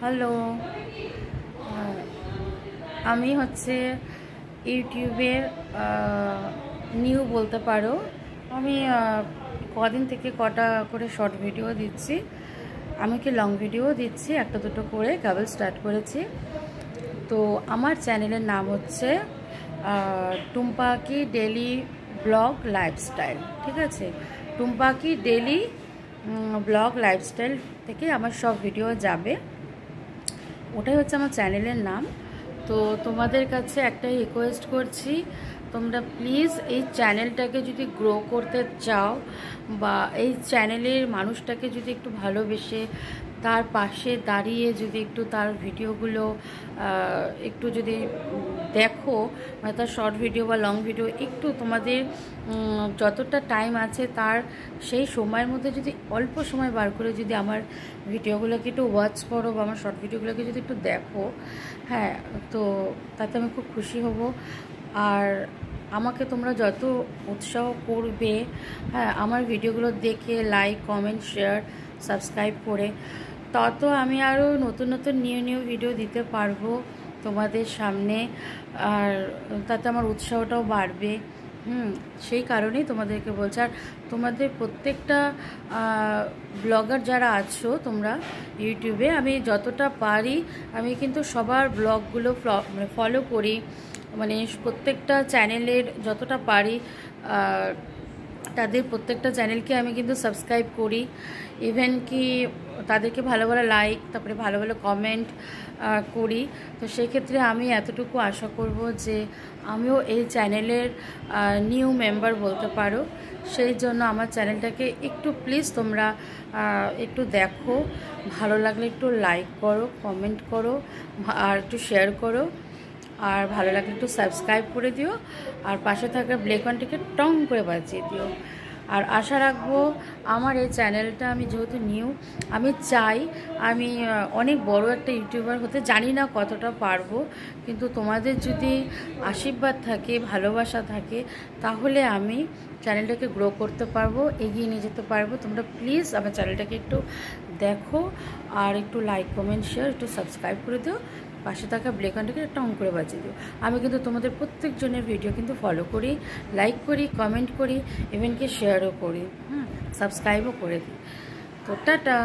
Hello, আমি হচ্ছে ইউটিউবের নিউ বলতে পারো। আমি কদিন থেকে কটা করে শর্ট ভিডিও দিচ্ছি, আমি কি লং ভিডিও দিচ্ছি, একটা দুটো করে কেবল স্টার্ট করেছি। তো আমার চ্যানেলের নাম হচ্ছে টুম্পাকি ডেলি ব্লগ লাইফস্টাইল। ঠিক আছে, টুম্পাকি ডেলি ব্লগ লাইফস্টাইল থেকে আমার সব ভিডিও যাবে, ওটাই হচ্ছে আমার চ্যানেলের নাম। তো তোমাদের কাছে একটাই রিকোয়েস্ট করছি, তোমরা প্লিজ এই চ্যানেলটাকে যদি গ্রো করতে চাও বা এই চ্যানেলের মানুষটাকে যদি একটু ভালোবেসে তার পাশে দাঁড়িয়ে যদি একটু তার ভিডিওগুলো একটু যদি দেখো, মানে তার শর্ট ভিডিও বা লং ভিডিও একটু তোমাদের যতটা টাইম আছে তার সেই সময়ের মধ্যে যদি অল্প সময় বার করে যদি আমার ভিডিওগুলোকে একটু ওয়াচ করো বা আমার শর্ট ভিডিওগুলোকে যদি একটু দেখো, হ্যাঁ, তো তাতে আমি খুব খুশি হব। আর আমাকে তোমরা যত উৎসাহ করবে, হ্যাঁ, আমার ভিডিওগুলো দেখে লাইক, কমেন্ট, শেয়ার, সাবস্ক্রাইব করে, তত আমি আরও নতুন নতুন নিউ ভিডিও দিতে পারবো তোমাদের সামনে, আর তাতে আমার উৎসাহটাও বাড়বে। সেই কারণেই তোমাদেরকে বলছি। আর তোমাদের প্রত্যেকটা ব্লগার যারা আছো তোমরা ইউটিউবে, আমি যতটা পারি আমি কিন্তু সবার ব্লগগুলো ফলো করি, মানে প্রত্যেকটা চ্যানেলের যতটা পারি তাদের প্রত্যেকটা চ্যানেলকে আমি কিন্তু সাবস্ক্রাইব করি। ইভেন কি তাদেরকে ভালো ভালো লাইক, তারপরে ভালো ভালো কমেন্ট করি। তো সেক্ষেত্রে আমি এতটুকু আশা করব যে আমিও এই চ্যানেলের নিউ মেম্বার বলতে পারো। সেই জন্য আমার চ্যানেলটাকে একটু প্লিজ তোমরা একটু দেখো, ভালো লাগলে একটু লাইক করো, কমেন্ট করো, আর একটু শেয়ার করো, আর ভালো লাগলে একটু সাবস্ক্রাইব করে দিও, আর পাশে থাকা ব্লেকনটিকে টং করে বাজিয়ে দিও। আর আশা রাখবো আমার এই চ্যানেলটা, আমি যেহেতু নিউ, আমি চাই আমি অনেক বড় একটা ইউটিউবার হতে, জানি না কতটা পারবো, কিন্তু তোমাদের যদি আশীর্বাদ থাকে, ভালোবাসা থাকে, তাহলে আমি চ্যানেলটাকে গ্রো করতে পারবো, এগিয়ে নিয়ে যেতে পারবো। তোমরা প্লিজ আমার চ্যানেলটাকে একটু দেখো, আর একটু লাইক, কমেন্ট, শেয়ার, একটু সাবস্ক্রাইব করে দিও, পাশে থাকা ব্লেকনটাকে টং করে বাজিয়ে দিও। আমি কিন্তু তোমাদের প্রত্যেকজনের ভিডিও কিন্তু ফলো করি, লাইক করি, কমেন্ট করি, ইভেনকি শেয়ারও করি, সাবস্ক্রাইবও করে দিই। তো টাটা।